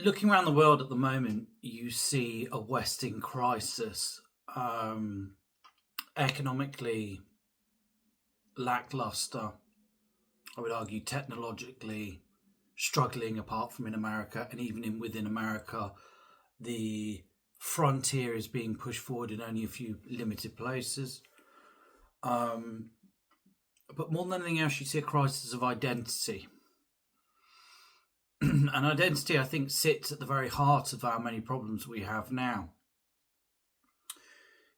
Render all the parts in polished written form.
Looking around the world at the moment, you see a Western crisis, economically lackluster. I would argue technologically struggling, apart from in America, and even within America, the frontier is being pushed forward in only a few limited places. Um, but more than anything else, you see a crisis of identity. And identity, I think, sits at the very heart of how many problems we have now.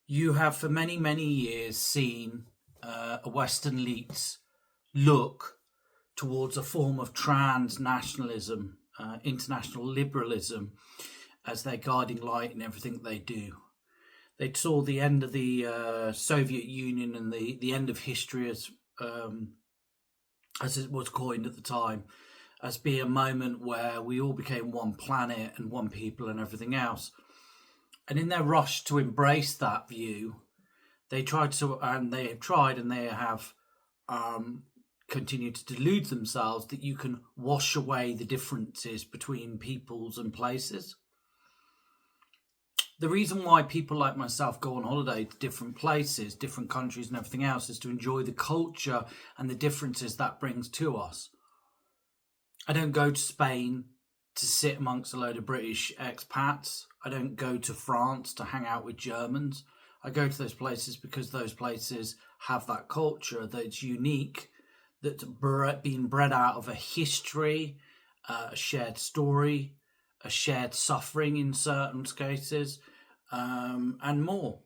You have, for many, many years, seen a Western elites look towards a form of transnationalism, international liberalism, as their guiding light in everything they do. They saw the end of the Soviet Union and the end of history as it was coined at the time, as being a moment where we all became one planet and one people and everything else. And in their rush to embrace that view, they tried to, and they have tried, and they have continued to delude themselves that you can wash away the differences between peoples and places. The reason why people like myself go on holiday to different places, different countries, and everything else is to enjoy the culture and the differences that brings to us. I don't go to Spain to sit amongst a load of British expats. I don't go to France to hang out with Germans. I go to those places because those places have that culture that's unique, that's been bred out of a history, a shared story, a shared suffering in certain cases, and more.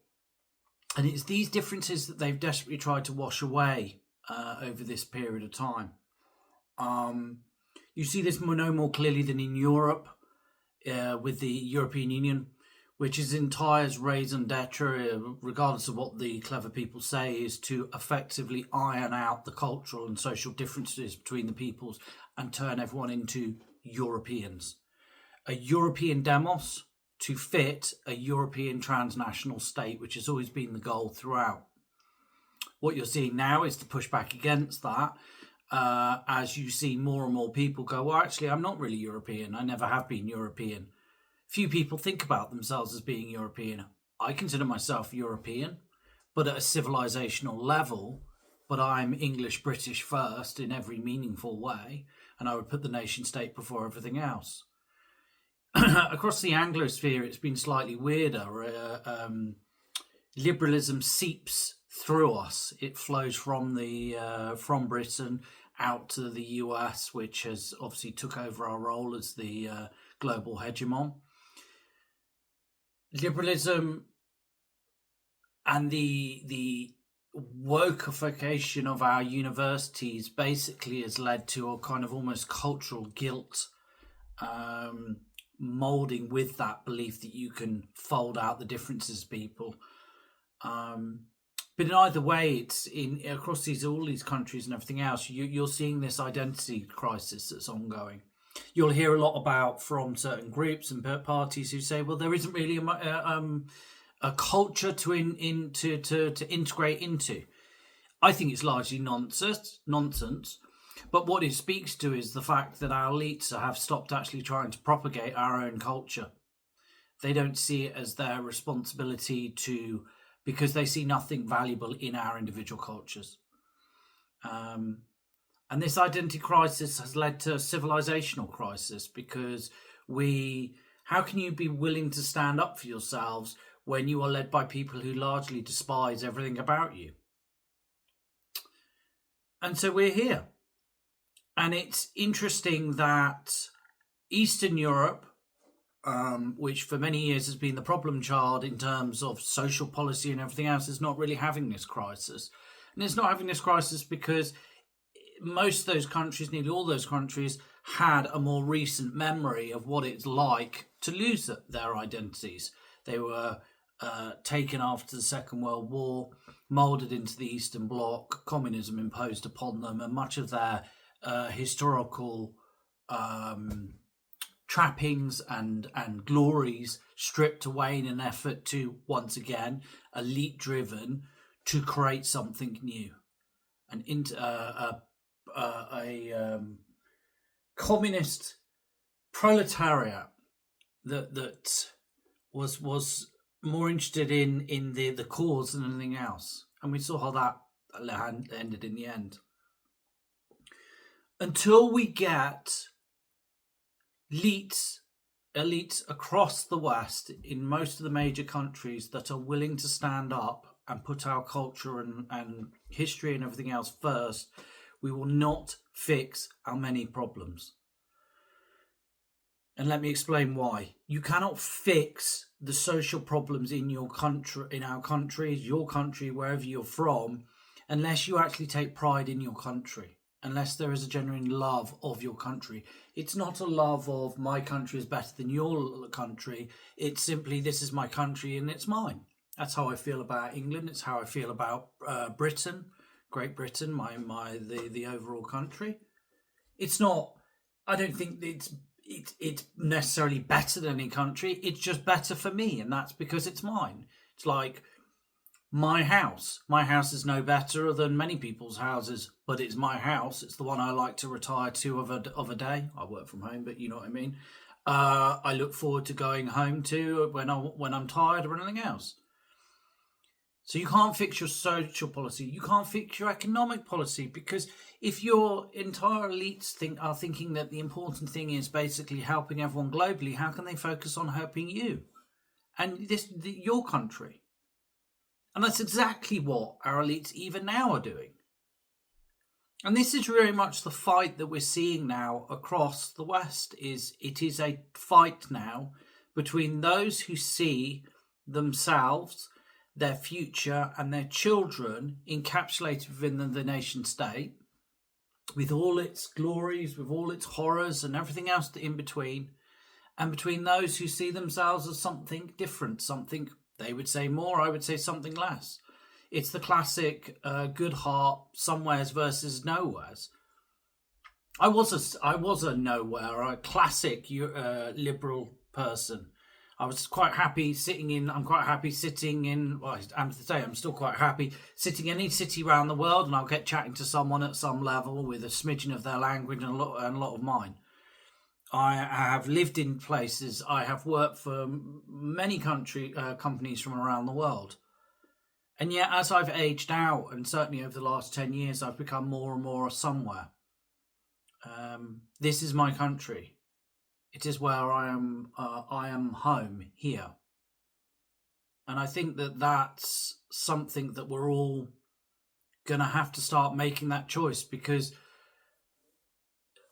And it's these differences that they've desperately tried to wash away over this period of time. You see this no more clearly than in Europe with the European Union, which is entire raison d'etre, regardless of what the clever people say, is to effectively iron out the cultural and social differences between the peoples and turn everyone into Europeans. A European demos to fit a European transnational state, which has always been the goal throughout. What you're seeing now is to push back against that. As you see more and more people go, well, actually, I'm not really European. I never have been European. Few people think about themselves as being European. I consider myself European, but at a civilizational level. But I'm English British first in every meaningful way, and I would put the nation state before everything else. Across the Anglosphere, it's been slightly weirder. Liberalism seeps through us. It flows from from Britain out to the US, which has obviously took over our role as the global hegemon. Liberalism and the wokeification of our universities basically has led to a kind of almost cultural guilt, molding with that belief that you can fold out the differences of people. But in either way, it's across all these countries and everything else. You're seeing this identity crisis that's ongoing. You'll hear a lot about from certain groups and parties who say, "Well, there isn't really a culture to integrate into." I think it's largely nonsense. But what it speaks to is the fact that our elites have stopped actually trying to propagate our own culture. They don't see it as their responsibility because they see nothing valuable in our individual cultures. And this identity crisis has led to a civilizational crisis because how can you be willing to stand up for yourselves when you are led by people who largely despise everything about you? And so we're here. And it's interesting that Eastern Europe, which for many years has been the problem child in terms of social policy and everything else, is not really having this crisis. And it's not having this crisis because most of those countries, nearly all those countries, had a more recent memory of what it's like to lose their identities. They were taken after the Second World War, moulded into the Eastern Bloc, communism imposed upon them, and much of their historical trappings and glories stripped away in an effort to, once again, elite driven, to create something new, a communist proletariat that was more interested in the cause than anything else, and we saw how that ended in the end. Until we get elites across the West in most of the major countries that are willing to stand up and put our culture and history and everything else first, we will not fix our many problems. And let me explain why. You cannot fix the social problems in your country, in our countries, your country, wherever you're from, unless you actually take pride in your country, unless there is a genuine love of your country. It's not a love of my country is better than your country. It's simply, this is my country and it's mine. That's how I feel about England. It's how I feel about Britain, Great Britain, the overall country. It's not, I don't think it's necessarily better than any country. It's just better for me, and that's because it's mine. It's like my house. My house is no better than many people's houses, but it's my house. It's the one I like to retire to of a day. I work from home, but you know what I mean. I look forward to going home to when I'm tired or anything else. So you can't fix your social policy. You can't fix your economic policy, because if your entire elites are thinking that the important thing is basically helping everyone globally, how can they focus on helping you and your country? And that's exactly what our elites even now are doing. And this is very much the fight that we're seeing now across the West. It is a fight now between those who see themselves, their future and their children encapsulated within the nation state, with all its glories, with all its horrors and everything else in between, and between those who see themselves as something different, something, they would say more, I would say something less. It's the classic good heart somewheres versus nowheres. I was a nowhere, a classic liberal person. I was quite happy sitting in, well, I'm to say I'm still quite happy sitting in any city around the world, and I'll get chatting to someone at some level with a smidgen of their language and a lot of mine. I have lived in places, I have worked for many companies from around the world. And yet, as I've aged out, and certainly over the last 10 years, I've become more and more a somewhere. This is my country. It is where I am home here. And I think that that's something that we're all going to have to start making that choice, because,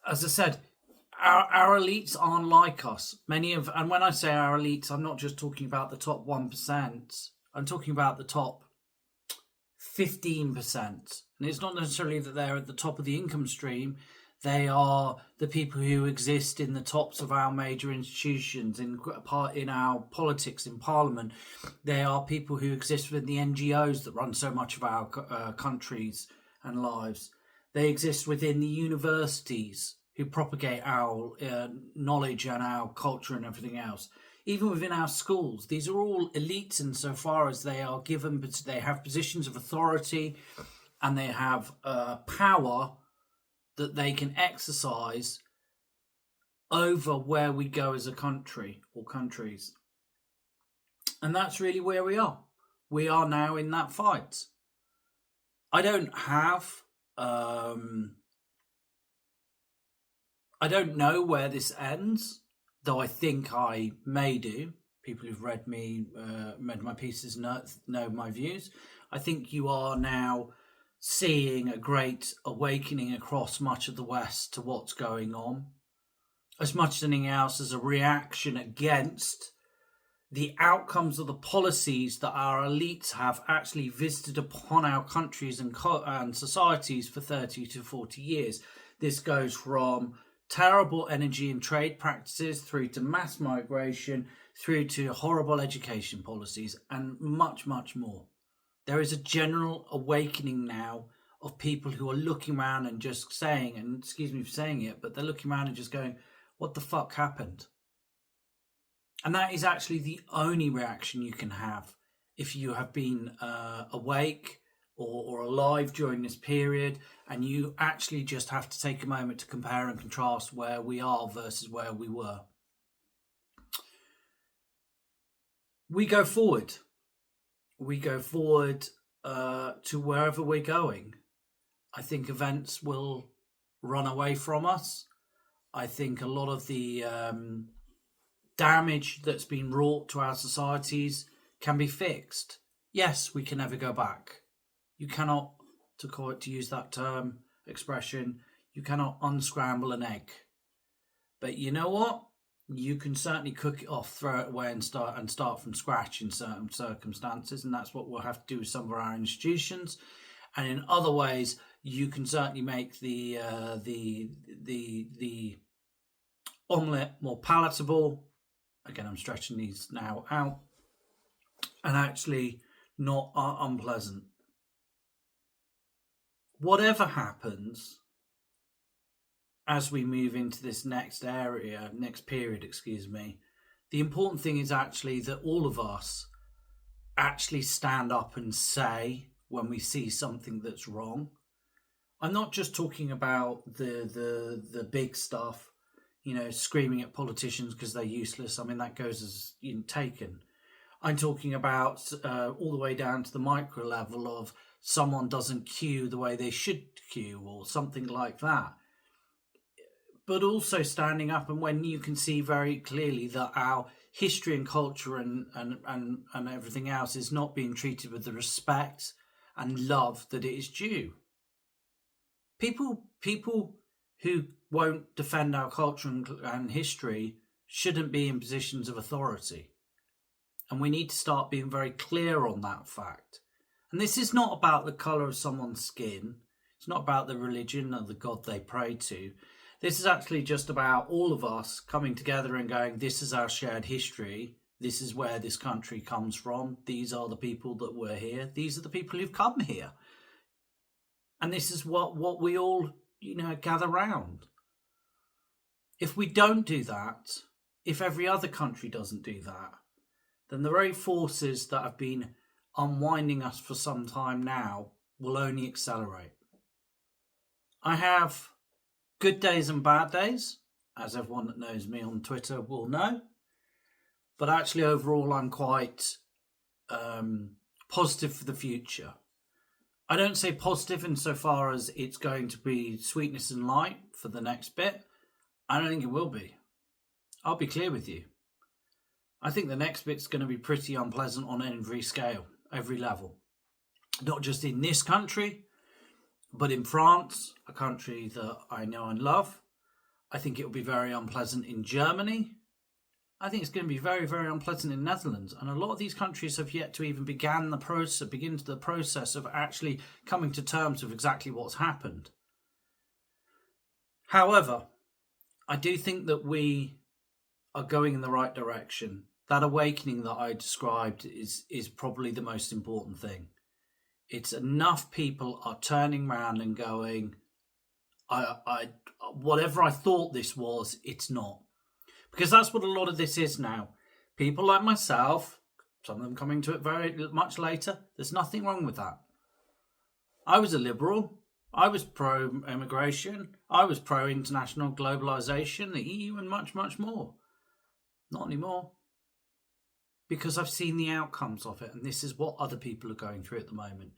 as I said, our elites aren't like us. And when I say our elites, I'm not just talking about the top 1%. I'm talking about the top 15%. And it's not necessarily that they're at the top of the income stream. They are the people who exist in the tops of our major institutions, in our politics, in Parliament. They are people who exist within the NGOs that run so much of our countries and lives. They exist within the universities who propagate our knowledge and our culture and everything else. Even within our schools, these are all elites insofar as they are given, but they have positions of authority and they have power that they can exercise over where we go as a country or countries. And that's really where we are. We are now in that fight. I don't know where this ends, though I think I may do. People who've read my pieces know my views. I think you are now seeing a great awakening across much of the West to what's going on, as much as anything else as a reaction against the outcomes of the policies that our elites have actually visited upon our countries and societies for 30 to 40 years. This goes from terrible energy and trade practices through to mass migration, through to horrible education policies, and much, much more. There is a general awakening now of people who are looking around and just saying, and excuse me for saying it, but they're looking around and just going, what the fuck happened? And that is actually the only reaction you can have if you have been awake or alive during this period, and you actually just have to take a moment to compare and contrast where we are versus where we were. we go forward. We go forward to wherever we're going. I think events will run away from us. I think a lot of the damage that's been wrought to our societies can be fixed. Yes, we can never go back. You cannot, to use that term expression, you cannot unscramble an egg. But you know what? You can certainly cook it off, throw it away, and start from scratch in certain circumstances, and that's what we'll have to do with some of our institutions. And in other ways, you can certainly make the omelette more palatable. Again, I'm stretching these now out, and actually not unpleasant. Whatever happens as we move into this next period, the important thing is actually that all of us actually stand up and say when we see something that's wrong. I'm not just talking about the big stuff, screaming at politicians because they're useless. I mean, that goes as taken. I'm talking about all the way down to the micro level of someone doesn't queue the way they should queue or something like that. But also standing up, and when you can see very clearly that our history and culture and everything else is not being treated with the respect and love that it is due. People who won't defend our culture and history shouldn't be in positions of authority. And we need to start being very clear on that fact. And this is not about the colour of someone's skin. It's not about the religion or the God they pray to. This is actually just about all of us coming together and going, this is our shared history. This is where this country comes from. These are the people that were here. These are the people who've come here. And this is what we all, gather round. If we don't do that, if every other country doesn't do that, then the very forces that have been unwinding us for some time now will only accelerate. I have good days and bad days, as everyone that knows me on Twitter will know. But actually, overall, I'm quite positive for the future. I don't say positive insofar as it's going to be sweetness and light for the next bit. I don't think it will be. I'll be clear with you. I think the next bit's going to be pretty unpleasant on every scale, every level. Not just in this country, but in France, a country that I know and love. I think it will be very unpleasant in Germany. I think it's going to be very, very unpleasant in Netherlands. And a lot of these countries have yet to even begin the process of actually coming to terms with exactly what's happened. However, I do think that we are going in the right direction. That awakening that I described is probably the most important thing. It's enough people are turning around and going, I whatever I thought this was, it's not. Because that's what a lot of this is now. People like myself, some of them coming to it very much later, there's nothing wrong with that. I was a liberal. I was pro-immigration. I was pro-international globalisation, the EU, and much, much more. Not anymore. Because I've seen the outcomes of it, and this is what other people are going through at the moment.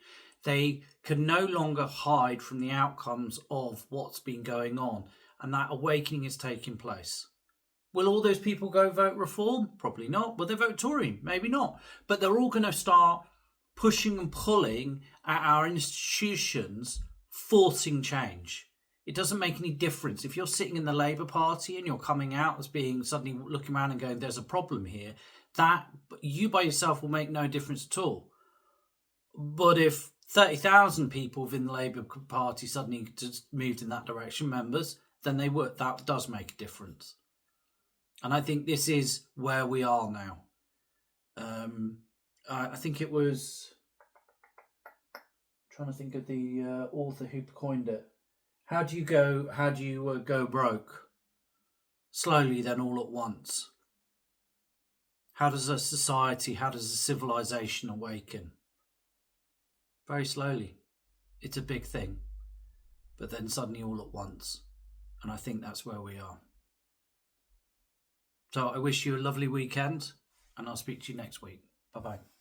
They can no longer hide from the outcomes of what's been going on, and that awakening is taking place. Will all those people go vote Reform? Probably not. Will they vote Tory? Maybe not. But they're all going to start pushing and pulling at our institutions, forcing change. It doesn't make any difference. If you're sitting in the Labour Party and you're coming out as being suddenly looking around and going, there's a problem here, that you by yourself will make no difference at all. But if 30,000 people within the Labour Party suddenly just moved in that direction, members, then they would. That does make a difference. And I think this is where we are now. I think it was, I'm trying to think of the author who coined it. How do you go broke? Slowly, then all at once. How does a society, how does a civilization awaken? Very slowly. It's a big thing. But then suddenly all at once. And I think that's where we are. So I wish you a lovely weekend. and I'll speak to you next week. Bye bye.